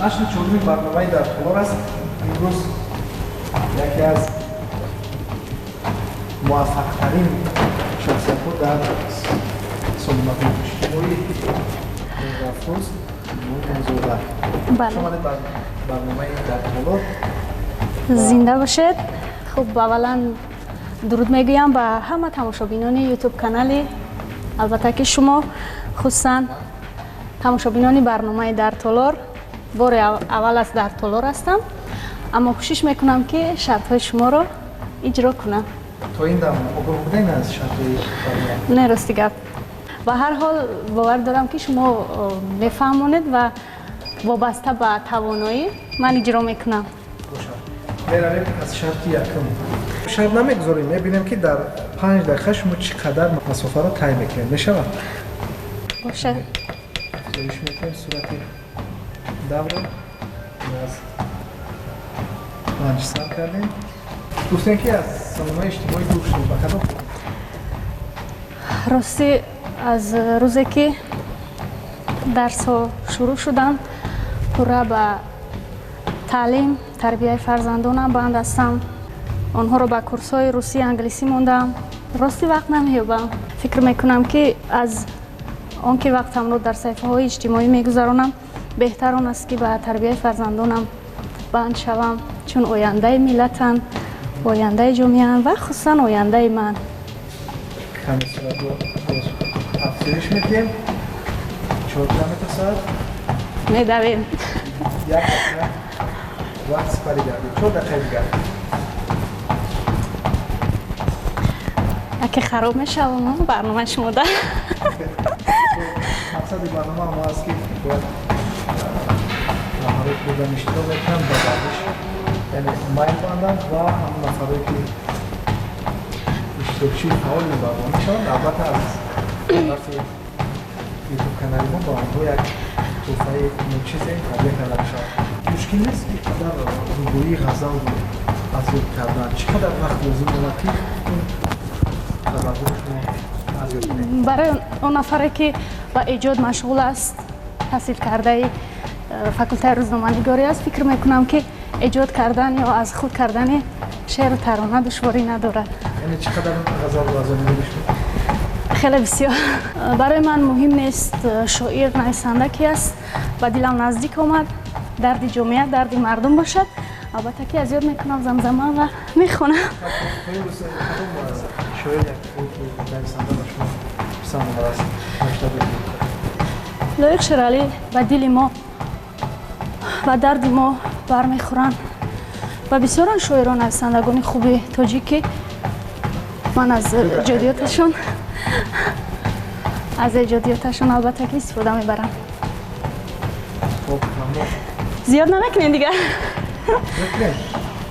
نشر چهارمین برنامه در تالار است. امروز یکی از موفق‌ترین شخصیت‌ها در سلامت اجتماعی افروز منظوره. بله. شما برنامه در تالار زنده باشید. خب اولا درود میگویم به همه تماشابینان یوتیوب کانالی، البته که شما خصوصا تماشابینان برنامه در تالار. بار اول از در تالار هستم، اما کوشش میکنم که شرط های شما رو اجرا کنم. تا این دم آگاه بودین از شرط های برنامه؟ نه راستی گپ. به هر حال باور دارم که شما میفهمونید و وابسته به توانایی من اجرا میکنم. میرویم از شرط یکم. شرط نمیگذاریم، میبینیم که در 5 دقیقه شما چقدر مسافه رو طی میکنید. میشود؟ باشه. افزایش میکنیم صورت دور از 5 سال کردیم. گفتین که از سلامت اجتماعی دور شدیم. با کدام خوب؟ راستی از روزی که درس ها شروع شدن پورا به تعلیم تربیت فرزندانم بند هستم. آنها رو به کورس های روسی انگلیسی موندم. راستی وقت نمی‌یابم. فکر میکنم که از آنکه وقتم رو در صفحه های اجتماعی میگذرانم بهتر آن است که به تربیت فرزندانم بند شوم، چون آینده ملتن، آینده جامعه و خصوصا آینده من. کمی صورت رو افزایش میکنیم. 4 کیلومتر ساعت میدویم. 1 دقیقه وقت سپری گردیم. 4 دقیقه دیگر. اگه خراب میشه برنامه شما ده. مقصد برنامه ما است که باید مهارت بودن اشتراک بکنم با بعدش یعنی مایل بندن و همون نفرهایی که اشتراکچی فعال برنامه میشن. البته از طرف یوتیوب کانال ما با آنها یک توفیه چیزی تبلیغ کرده میشود. مشکل نیست که قدر روبویی غزل رو ازیاد کردن چقدر وقت لازم اومد که اون تبلیغ شما ازیاد کنید؟ برای اون نفره که با ایجاد مشغول است، تحصیل کرده فاکولته روزنامه‌نگاری است، فکر میکنم که ایجاد کردن یا از خود کردن شعر و ترانه دشواری ندارد. یعنی چقدر غزل رو از آن می‌شود؟ خیلی بسیار. برای من مهم نیست شاعر نویسنده کی است، با دلم نزدیک آمد درد جامعه درد مردم باشد. البته که از یاد میکنم زمزمه و میخونم. شاعر یک نویسنده با شما پسند است مشتاق لایق شرالی و دل ما و درد ما برمیخورن و بسیار شاعران نویسندگان خوبی تاجیکی من از ایجادیاتشون البته که استفاده میبرم. زیاد نمیکنین دیگه.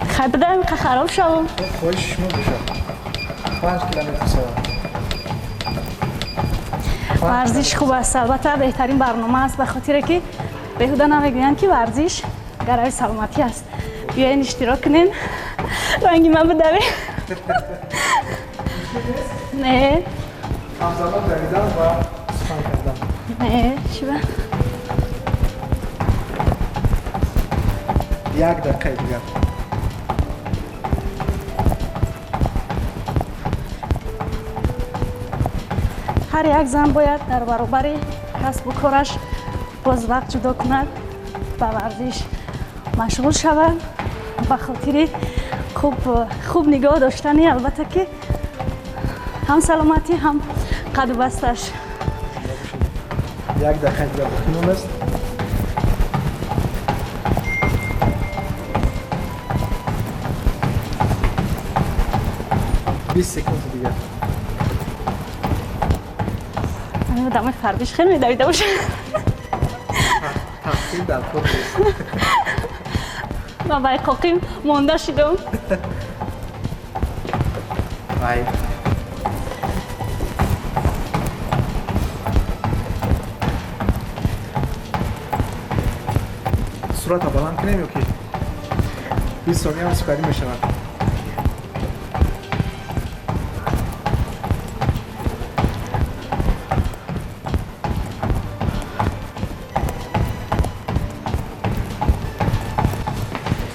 خیلی بدهیم که خراب شوم. خواهش شما بشه 5 کیلومتر ساعت. ورزش خوب است، البته بهترین برنامه است، به خاطر که بهوده نمیگویند که ورزش برای سلامتی است. بیاین اشتراک کنین رنگی من بدویم. نه همزمان دویدن و سخن کردن. نه چی به 1 دقیقه دیگر. هر یک زن باید در برابر کسب و کارش باز وقت جدا کند، به ورزش مشغول شود، به خاطر خوب نگاه داشتنی. البته که هم سلامتی هم قد و بستش. 1 دقیقه دیگر بکنیم است. 20 سکند دیگر. دم فرقش خیلی میدویده باشه. تحصیل در کار نیست. من برای قاقیم مانده شدم. بای. صورت بلند کنیم یا که 20 ثانیه هم سپری میشود.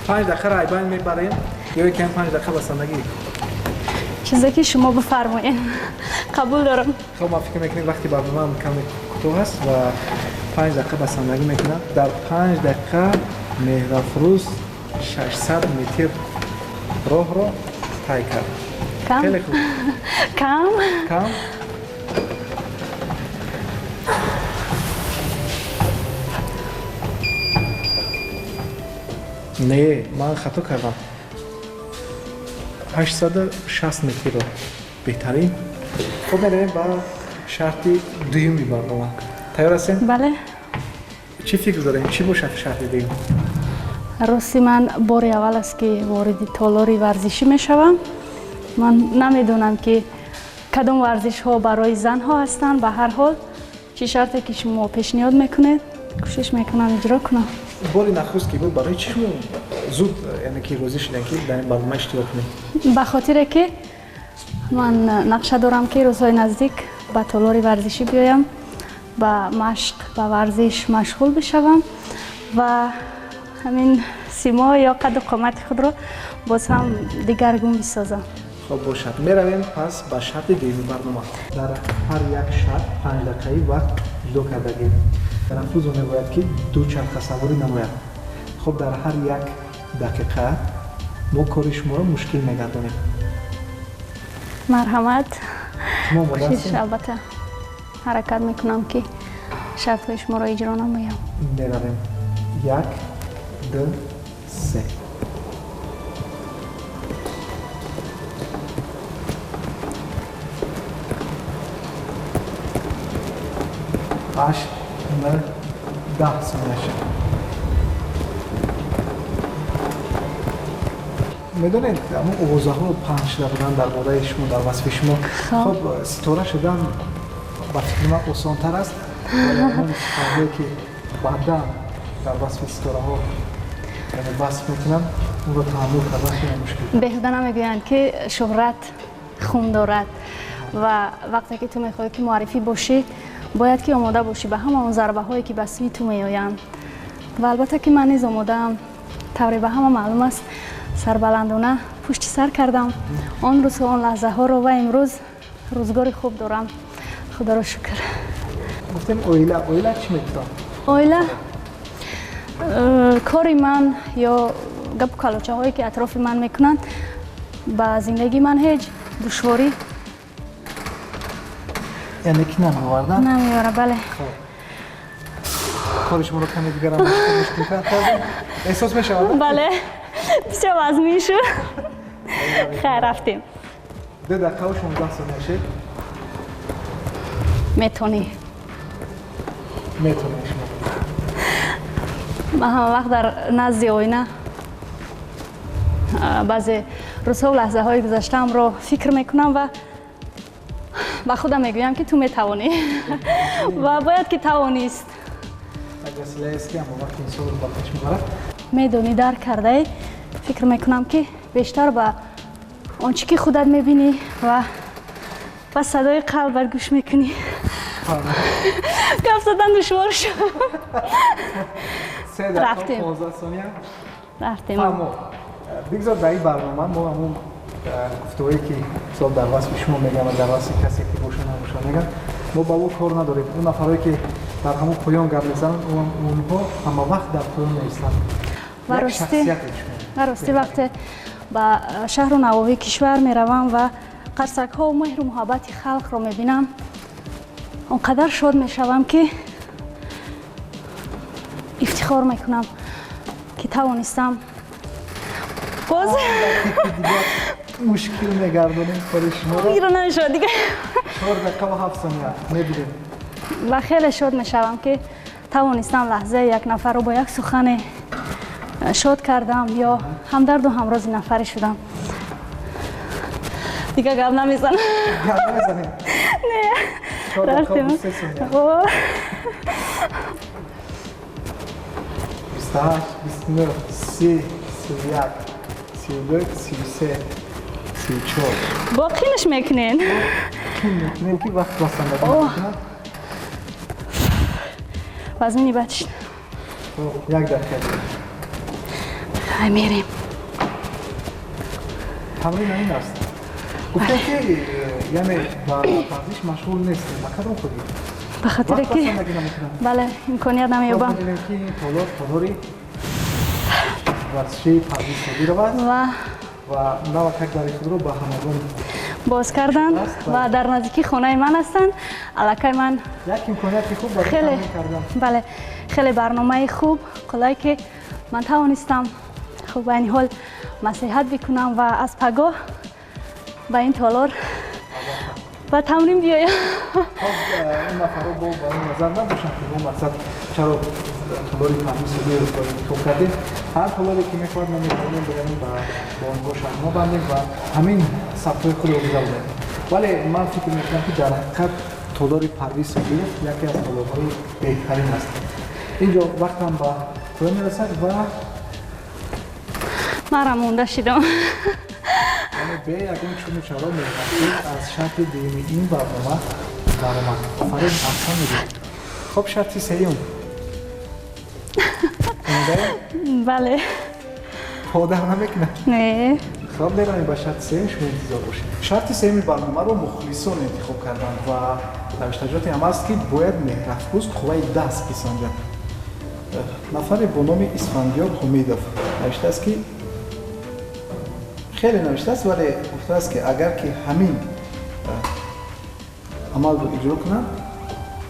5 دقیقه را ایبان میبریم یا یکم 5 دقیقه بسندگی؟ چیزی که شما بفرمایید قبول دارم. خب ما فکر میکنیم وقتی برنامه هم کمی کوتاه است و 5 دقیقه بسندگی میکنم. در 5 دقیقه مهرافروز 600 متر راه را طی کرد. کم؟ خیلی خوب. کم؟ نه من خطا کردم. 860 متر رو بهترین. خب میریم با شرط دویمی برنامه. تیار هستین؟ بله. چی فکر دارین؟ چی باشه شرط دویم؟ راستی من باری اول است که وارد تالاری ورزشی میشوم. من نمیدونم که کدام ورزش ها برای زن ها هستند. به هر حال چی شرطی که شما پیشنهاد میکنید کوشش میکنم اجرا کنم. باری نخست که بود برای چی شما زود یعنی که روزی شدن که در این برنامه اشتراک کنید؟ به خاطر که من نقشه دارم که روزهای نزدیک به تالاری ورزشی بیایم، به مشق و ورزش مشغول بشوم و همین سیما یا قد و قامت خود را باز هم دیگرگون بسازم. خب باشد. میرویم پس به شرط دویمی برنامه. در هر یک شرط 5 دقیقه وقت جدا کردگی. تلفظ میگوید که دو چرخ سواری نماید. خب در هر یک دقیقه ما کار شما را مشکل میگردانیم. مرحمت. شما آماده کوشش هستین؟ البته حرکت میکنم که شرط های شما را اجرا نمایم. میرویم. 1 2 3 8 9 10 ثانیه شد. میدونید اما اوضاع ها پنج بودن در مورد شما در وصف شما. خب ستاره شدن با فکر من آسان تر است ولی اون چیزهایی که بعدا در وصف ستاره ها یعنی وصف میکنم اون رو تحمل کردن خیلی مشکل. بهده نمیگویند که شهرت خون دارد و وقتی که تو میخوای که معرفی باشی باید که آماده باشی به همه اون ضربه هایی که به سوی تو میآیند و البته که من نیز آماده ام. طوری به همه معلوم است سربلندانه پشت سر کردم آن روز و آن لحظه ها رو و امروز روزگار خوب دارم. خدا را شکر. گفتیم اویله چی میکنم؟ اویله کاری من یا گپ کلوچه هایی که اطراف من میکنند با زندگی من هیچ دشواری یعنی که نمیوردن؟ نمیاره. بله. کار شما رو کمی دیگر هم مشکل کردن؟ احساس میشود؟ بله بسیار وزنی شد. خیر رفتیم. 2 دقیقه و 16 ثانیه شد. میتونی شما. من همه وقت در نزد آینه بعضی روزها و لحظه های گذشتم رو فکر میکنم و با خودم میگویم که تو میتوانی و باید که توانیست. اگر سلیه است که اما وقتی این سال رو با خودش میبرد میدونی درک کرده ای فکر میکنم که بیشتر به آنچه که خودت میبینی و صدای قلب بر گوش میکنی. گفت زدن دشوار شد. 3 دقیقه و 15 ثانیه رفتیم. اما بگذار در این برنامه ما همون گفته‌هایی که صاحب در وصف شما میگم و در وصف کسی که باشن نباشن میگن ما با اون کار نداریم. اون نفرهایی که در همون پایان گپ میزنن اونها همه وقت در پایان نیستن. و راستی وقتی به شهر و نواحی کشور میروم و قرصک ها و مهر و محبت خلق رو میبینم اونقدر شاد میشوم که افتخار میکنم که توانستم باز مشکل میگردونیم کار شما رو. میره نمیشود دیگه. 4 دقیقه و 7 ثانیه میبینیم و خیلی شاد میشوم که توانستم لحظه یک نفر رو با یک سخن شاد کردم یا همدرد و همراز نفری شدم. دیگه گپ نمیزنم. گپ نمیزنیم؟ نه. 4 دقیقه و 3 ثانیه. 28 29 30 31 32 33 34 باقیش میکنین؟ میکنین که وقت بستنده میکنن وزنی بچین. 1 دقیقه میریم. تمرین این است. گفتم که یعنی با ورزش مشغول نیستیم. ما کدوم خودی؟ به خاطر که بله امکانیت نمیابم. می‌دونیم که طوری ورزشی پردیس‌سازی رو است و نوکک داری خود رو با همگان باز کردن و در نزدیکی خانه من هستند. علاقه من یک امکانیت خوب برای تمرین کردن. بله خیلی برنامه خوب کلایی که من توانستم خوب به این حال نصیحت بکنم و از پگاه به این تالار و تمرین بیایم. این نفر با این نظر نباشن که اون مقصد چرا تالاری پردیس‌سازی رو انتخاب کردیم. هر تالاری که میخواد ما میتونیم بریم با اون شما بندیم و همین سطح خود رو بزنیم. ولی من فکر میکنم که در حقیقت تالاری پردیس‌سازی یکی از تالارهای بهترین است. اینجا وقت هم با پایان میرسد و من مونده شدم. یعنی به یکم شما چرا می‌خواید از شرط دیمی این برنامه آفرین احسان میدید. خب شرط سیوم بله پادر نمیکنه؟ نه خب برای با شرط سیم شما انتظار باشید. شرط سیم برنامه رو مخلصان انتخاب کردن و نوشتجات هم است که باید مهرافروز قوای دست بسنجد. نفر با نام اسفندیار حمیدوف نوشته است که خیلی نوشته است ولی گفته است که اگر که همین عمل رو اجرا کنند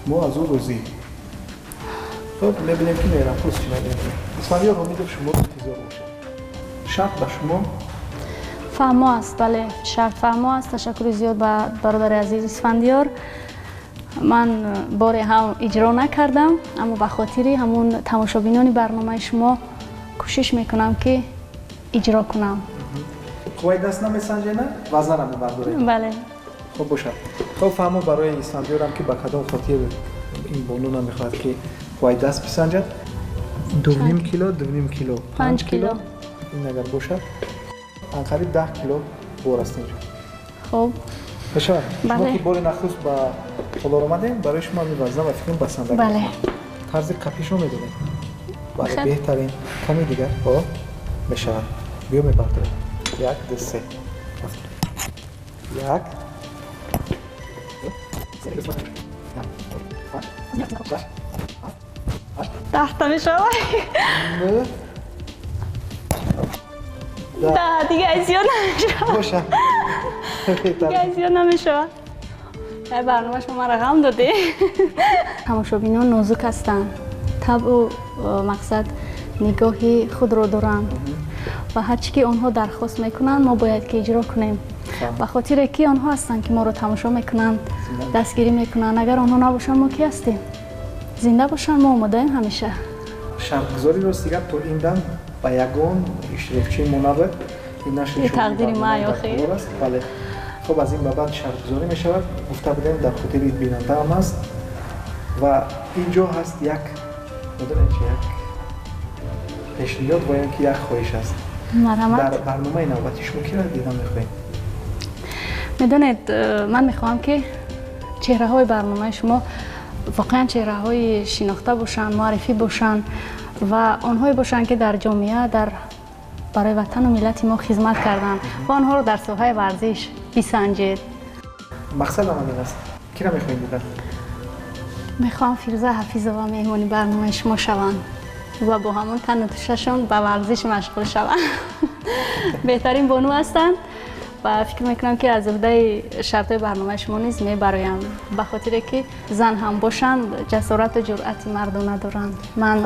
ما از او روزی. خب می‌بینیم که مهرافروز چی می‌گه. اسفندیار حمیدوف شما رو انتظار باشید. شرط به شما فهمو است. بله شرط فهمو است. تشکر زیاد به برادر عزیز اسفندیار. من باری هم اجرا نکردم اما به خاطر همون تماشابینان برنامه شما کوشش میکنم که اجرا کنم. قوای دست نمیسنجه نه؟ وزن هم برداره؟ بله. خب باشه. خب فهمو برای اسفندیار هم که به کدام خاطر این بانو نمیخواد که قوای دست بسنجد 2.5 کیلو 2.5 کیلو 5 کیلو این اگر باشد قریب 10 کیلو بار است اینجا. خب بشه شما بله. که بار نخست با تالار اومدین برای شما می وزن و فکر بسنده بله طرز قپیشو میدونید بله خب. بهترین کمی دیگر با میشود بیا میبرداریم 1 2 3 1 ده تا میشه ده دیگه زیاد نمیشه باشه دیگه زیاد نمیشه برنامه شما رقم داده تماشابینان نازک هستند طبع و مقصد نگاهی خود رو دارند و هرچی که آنها درخواست میکنند ما باید که اجرا کنیم به خاطر که آنها هستند که ما رو تماشا میکنند دستگیری میکنند اگر آنها نباشند ما کی هستیم زنده باشند ما آماده ایم همیشه شرطگذاری راست دیگر تو این دم با یگان اشتراکچی منابع این نشد تقدیر ما یا خیر بله خب از این به بعد شرطگذاری می شود گفته بودیم در خاطر بیننده هم است و اینجا هست یک میدونید چه یک پیشنهاد و یک خواهش است در برنامه نوبتی شما کی را دیدن میخواهید میدونید من میخوام که چهره های برنامه شما واقعا چهره های شناخته باشن معرفی باشن و آنهایی باشن که در جامعه برای وطن و ملت ما خدمت کردن و آنها رو در ساحه ورزش بسنجید. مقصد من این است کی را میخواهید دیدن میخوام فیروزه حفیظова مهمانی برنامه شما شوند و با همون تن و توششون به ورزش مشغول شوند. بهترین بانو هستند و فکر میکنم که از عهده شرط برنامه شما نیز میبرایم به خاطر که زن هم باشند جسارت و جرأت مردانه دارند. من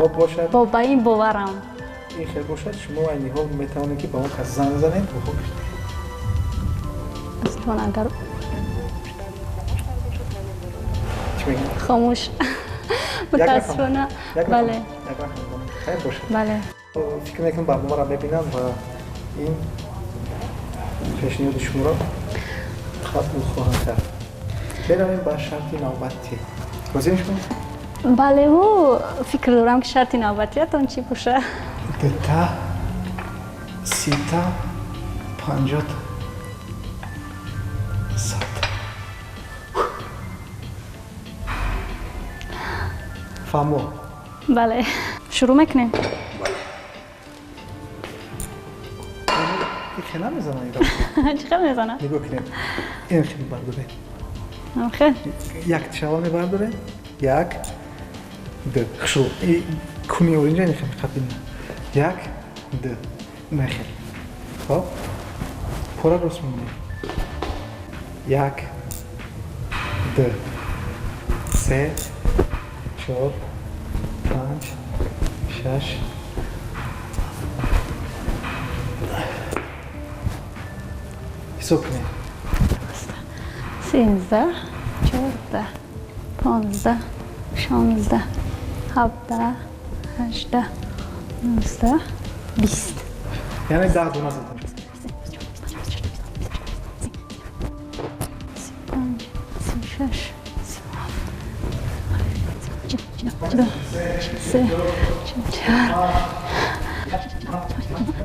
با این باورم. این خیلی باشد شما اینی ها میتوانید که با اون کس زن زنید و خوب اصلا اگر چی میگید؟ خاموش متاسفانه بله خیلی باشد بله فکر میکنم برنامه را ببینم و این پیشنهاد شما را قبول خواهم کرد برویم با شرط نوبتی راضی شما؟ بله و فکر دارم که شرط نوبتیتون چی باشه؟ 2 تا 3 تا 50 تا 100 فهمو بله شروع میکنیم نخی نمیزنن این چقدر میزنه؟ نگاه کنیم این خیلی برداره آخه یک تشاول میبرداره یک دو خشو این کنی اورینجا نخی قبل یک دو نخی خب پورا درست میمونه یک دو سه چهار پنج شش حساب کنیم 13 14 15 16 17 18 19 20 یعنی 10 دونه زدیم 35 36 37 43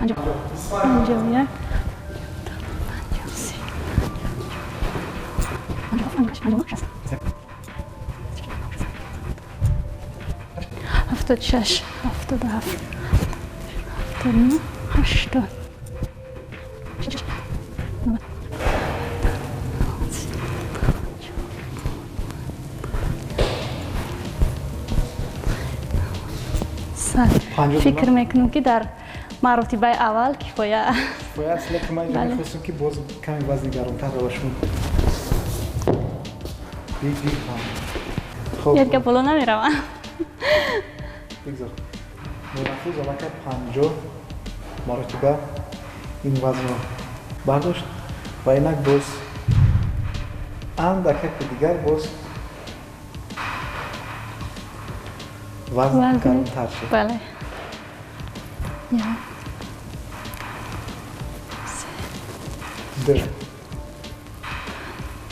44 51 76 77 79 80 فکر میکنم که در مراتبه اول کفایه باید سلک من اینجا میخواستم که باز کمی وزنی گرمتر رو باشم بیگ خب یک گپولو نمیروم بگذار مرفوض آمکه 50 مراتبه این وزن رو برداشت و اینک باز اندکه دیگر باز وزن گرمتر شد بله یا دو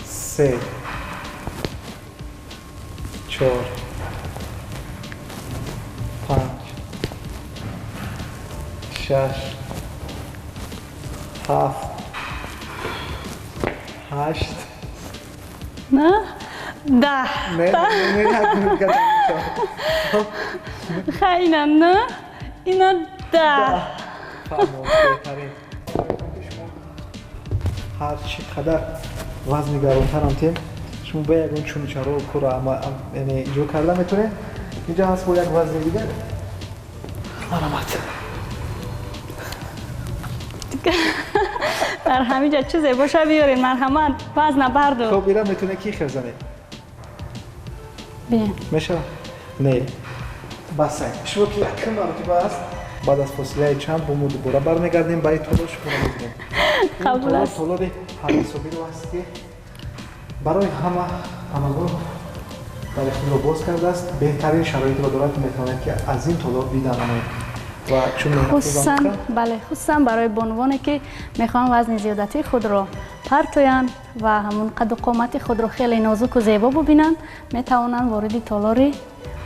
سه چهار پنج شش هفت هشت نه 10 خیلی نه اینا 10 هر چقدر وزن گرمتر هم تیم شما باید اون چونچه رو کرا اما یعنی جو کرده میتونه اینجا هست با یک وزن دیگه آرامت در همینجا چیزی باشه بیارین مرحمت وزن بردار خب ایران میتونه کی خزنه بین میشه نه بس شما که یک مرتبه است بعد از فاصله چند با دوباره برمیگردیم برای تلاش کنیم می‌کنیم قبول است طلاب حسابی رو است که برای همگان برای خود رو باز کرده است بهترین شرایط رو دارد میتواند که از این طلاب بیدن و چون خصوصا بله خصوصا برای بانوانی که میخوان وزن زیادتی خود رو پرتوین و همون قد و قامت خود رو خیلی نازک و زیبا ببینن میتوانند وارد تالار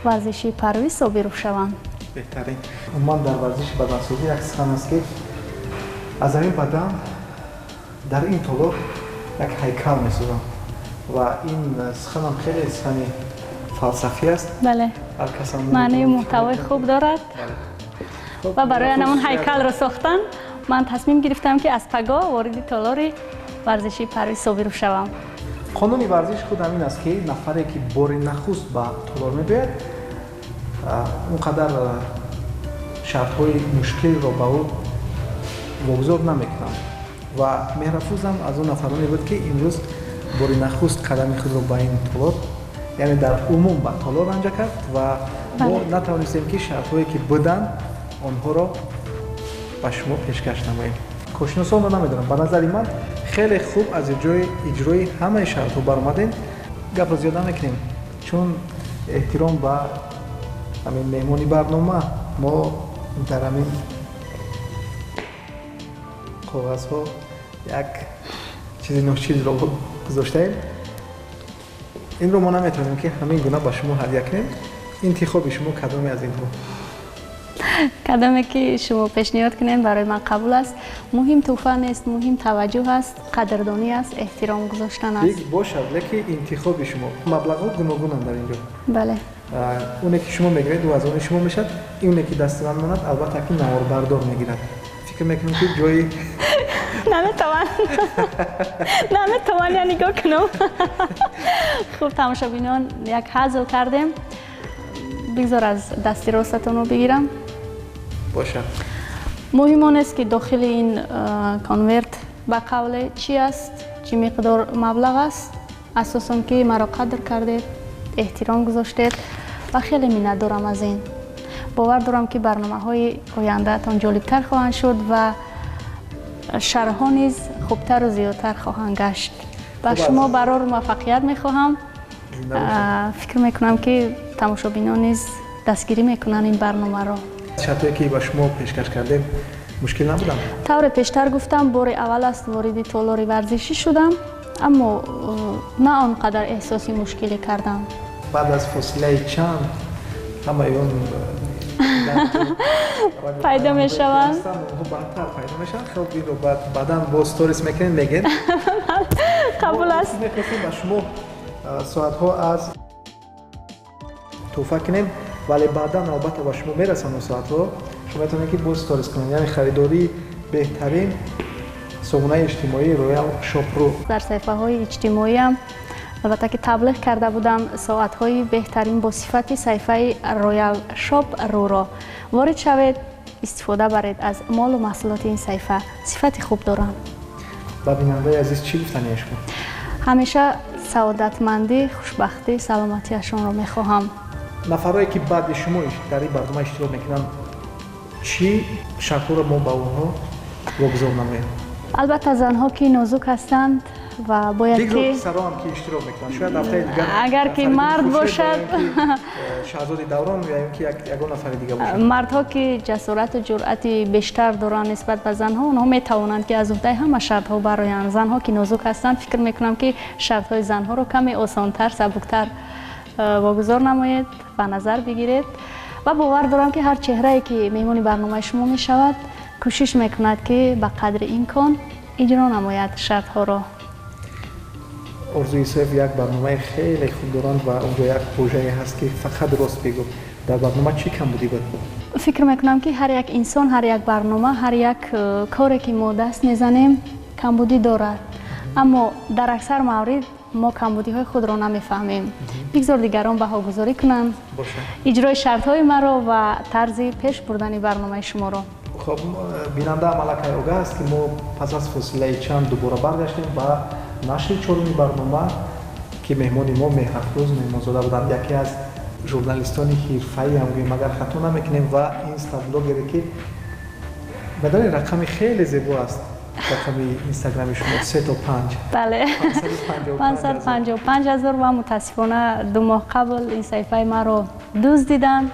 ورزشی پروی صابرو شوند. بهترین عموما در ورزش بدنسازی یک سخن است که از این بدن در این طلاب یک هیکل میسازم و این سخن هم خیلی سخن فلسفی است. بله معنی محتوای خوب دارد و برای همون هیکل رو ساختن من تصمیم گرفتم که از پگاه وارد تالار ورزشی پروی صابرو شوم. قانون ورزش خود همین است که نفری که بار نخست به تالار میباید اونقدر شرط‌های مشکل رو به او واگذار نمیکنم و مهرفوز هم از اون نفرانی بود که امروز بار نخست قدم خود رو به این تالار یعنی در عموم به تالار رنجه کرد و ما نتوانستیم که شرط‌هایی که بودن آنها را به شما پیشکش نماییم. کوشناسان رو نمیدونم به نظر من خیلی خوب از اجرای همه شرط‌ها برآمدین. گپ زیاد نکنیم چون احترام به همین مهمانی برنامه ما در همین کاغذها یک چیزی نوشید رو گذاشتیم. این رو ما نمیتونیم که همین گونه به شما هدیه کنیم. انتخاب شما کدومی از این رو کدامی که شما پیشنهاد کنین برای من قبول است. مهم توفه نیست، مهم توجه است، قدردانی است، احترام گذاشتن است. یک باشد لیکن انتخاب شما مبلغ گوناگون در اینجا. بله. اونی که شما میگیرید 2000 شما میشد، اونی که دست من ماند البته که نوار بردار میگیرد. فکر میکنم که جای نمیتوان نگاه کنم. خوب تماشابینان یک حاضر کردیم. بگذار از دستی راستتون رو بگیرم. باشه. مهم آن است که داخل این کانورت به قول چی است، چی مقدار مبلغ است. اساساً که مرا قدر کردید، احترام گذاشتید و خیلی منت دارم از این. باور دارم که برنامه‌های آینده تان جالب‌تر خواهند شد و شرح‌ها نیز خوبتر و زیادتر خواهند گشت. و شما برای موفقیت می‌خواهم. فکر می‌کنم که تماشابینان نیز دستگیری می‌کنند این برنامه را. شرطی که با شما پیشکش کردیم مشکل نبودم. طور پیشتر گفتم بار اول است وارد تالار ورزشی شدم، اما نه آنقدر احساسی مشکلی کردم. بعد از فاصله چند همه اون پیدا میشوند. بعدتر پیدا میشن. خب این رو بعدا با ستوریس میکنین میگین. قبول است. میخواستیم با شما ساعتها از توفیق کنیم، ولی بعدا نوبت با شما میرسن اون ساعتها شما میتونید که با ستوریس کنین، یعنی خریداری بهترین صابونه اجتماعی رویال شاپ رو در صفحه های اجتماعی هم البته که تبلیغ کرده بودم ساعت های بهترین با صفت صفحه رویال شاپ رو را وارد شوید، استفاده برید از مال و محصولات این صفحه. صفت خوب دارند. و بیننده عزیز چی گفتنی شما؟ همیشه سعادتمندی، خوشبختی، سلامتیشون رو میخواهم. نفرایی که بعد شما در این برنامه اشتراک میکنن چی شکر ما با اونها واگذار نماییم؟ البته زنها که نازک هستند و باید که سرا هم که اشتراک میکنن شاید هفته دیگر اگر که مرد باشد شاهزاده دوران یا اینکه یگان نفر دیگه باشد، مردها که جسارت و جرأت بیشتر دارن نسبت به زنها، اونها میتوانند که از عهده همه شرطها برآیند. زنها که نازک هستند فکر میکنم که شرطهای زنها رو کمی آسانتر، سبکتر واگذار نمایید و نظر بگیرید و باور دارم که هر چهره‌ای که مهمان برنامه شما می شود کوشش میکند که به قدر امکان اجرا نماید شرطها را. آرزوی صرف یک برنامه خیلی خوب دارند و اونجا یک پروژه هست که فقط راست بگو در برنامه چی کم بودی بود؟ فکر میکنم که هر یک انسان، هر یک برنامه، هر یک کاری که ما دست میزنیم کمبودی دارد، اما در اکثر موارد ما کمبودی های خود را نمیفهمیم. بگذار دیگران بها گذاری کنند اجرای شرط های مرا و طرز پیش بردن برنامه شما را. خب بیننده ملکه اوگه است که ما پس از فاصله چند دوباره برگشتیم و نشر چهارمی برنامه که مهمان ما مهرافروز مهمانزاده بودند، یکی از ژورنالیستان حرفه‌ای هم گوییم اگر خطا نمیکنیم و اینستا بلاگری که بدون رقم خیلی زیبا است. رقم اینستاگرام شما 3 تا 5. بله 555,000 و متاسفانه 2 ماه قبل این صفحه ما رو دزدیدن.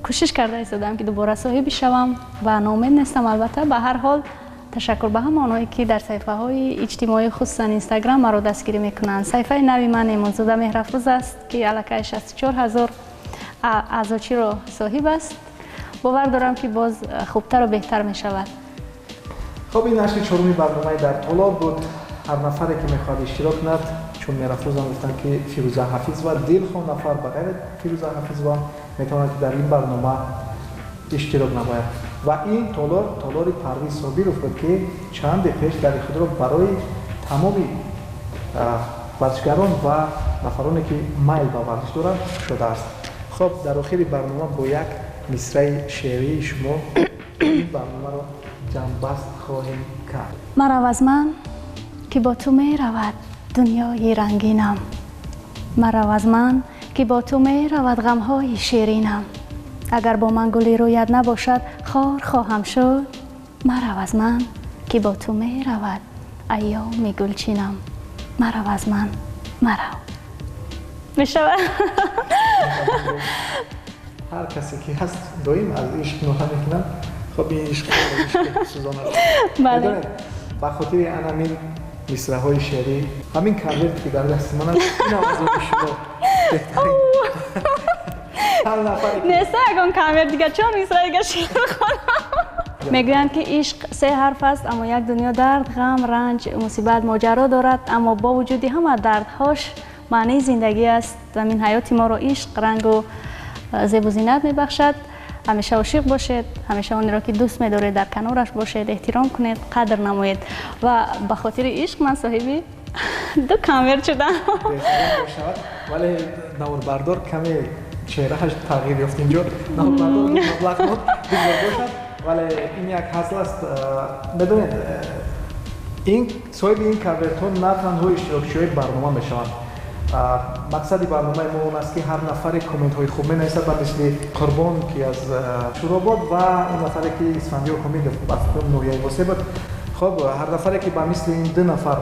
کوشش کرده ایستادم که دوباره صاحب شوم و ناامید نیستم. البته به هر حال تشکر به همانایی که در صفحه های اجتماعی خصوصا اینستاگرام مرا دستگیری میکنند. صفحه نوی من ایمانزاده مهرافروز است که الکی 64,000 اعضاچی را صاحب است. باور دارم که باز خوبتر و بهتر می شود. خب این نشر چهارمی برنامه در تالار بود. هر نفری که میخواد اشتراک کند، چون مهرافروز هم گفتن که فیروزه حفیظ و دلخواه نفر بغیر فیروزه حفیظ و میتواند که در این برنامه اشتراک نماید. و این تالار پرویز صابر افتاد که چند پیش در خود را برای تمامی ورزشگران و نفرانی که میل به ورزش دارند شده است. خب در آخر برنامه با یک مصرع شعری شما این برنامه را جنبست خواهیم کرد. مرا از من که با تو می رود دنیای رنگینم، مرا از من که با تو می رود غمهای شیرینم. اگر با من گلی رویت نباشد خار خواهم شد. مرا از من که با تو می رود ایام گلچینم. مرا از من مرا میشود. هر کسی که هست دایم از عشق نوحه میکنم. خب این عشق سوزانه بله. با خاطر این مصرع های شعری همین کاورت که در دست من است این آوازه شما بهترین نیسته اگه کامر دیگه چون مصرع دیگه شعر بخونم. میگویند که عشق 3 حرف است اما یک دنیا درد، غم، رنج، مصیبت، ماجرا دارد، اما با وجودی همه دردهاش معنی زندگی است و من حیات ما را عشق، رنگ و زیب و زینت میبخشد. همیشه عاشق باشید، همیشه اون را که دوست می‌دارید در کنارش باشید، احترام کنید، قدر نمایید و به خاطر عشق من صاحبی دو کامر شدم. ولی نوربردار کمی چهرهش تغییر یافت اینجا. نوربردار مبلغ بود بزرگ باشد ولی این یک حاصل است. بدونید این صاحب این کاورتون نه تنها اشتراکچی برنامه میشوند. مقصد برنامه ما اون است که هر نفر کامنت های خوب می‌نویسد و مثل قربان که از شوراباد و اون نفری که اسفندیار حمید از نوریه واسه بود. خب هر نفری که با مثل این دو نفر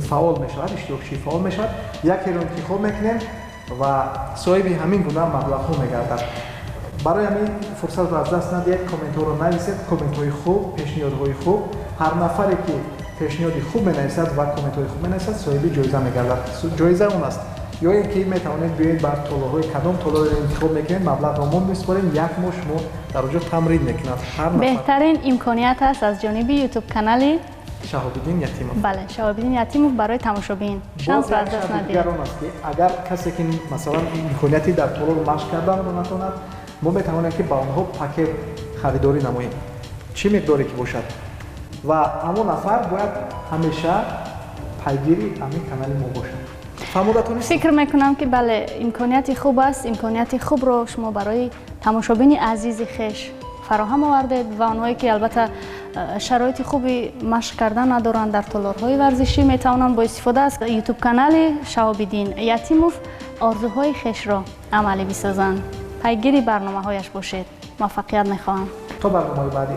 فعال میشود، اشتراکچی فعال میشود، یکی رو انتخاب میکنیم و صاحب همین گونه مبلغ ها میگردد. برای همین فرصت رو از دست ندهید، کامنت ها رو نویسید، کامنت های خوب، پیشنهادهای خوب. هر نفری که پیشنهاد خوب می‌نویسد و کامنت های خوب می‌نویسد صاحب جایزه می‌گردد. جایزه اون است یا اینکه می‌توانید بیاید بر طلب‌های کدام طلب رو انتخاب می‌کنید، مبلغ رو ما می‌سپاریم، یک ماه شما در اونجا تمرین می‌کنید. بهترین امکانیت است از جانب یوتیوب کانال شهاب‌الدین یتیموف. بله، شهاب‌الدین یتیموف برای تماشابین شانس را از دست ندید. اگر کسی که مثلا امکانیتی در طلب مشق کردن رو نتواند، ما می‌توانیم که با اونها پاکت خریداری نماییم. چه مقداری که باشد و همون نفر باید همیشه پیگیری همین کانال ما باشد. فهمیدتون؟ فکر میکنم که بله امکانیت خوب است. امکانیت خوب رو شما برای تماشابین عزیز خویش فراهم آوردید و آنهایی که البته شرایط خوبی مشق کردن ندارند در تالارهای ورزشی میتوانند با استفاده از یوتیوب کانال شهاب‌الدین یتیموف آرزوهای خویش را عملی بسازند. پیگیری برنامه‌هایش باشید. موفقیت میخواهم. تا برنامه بعدی.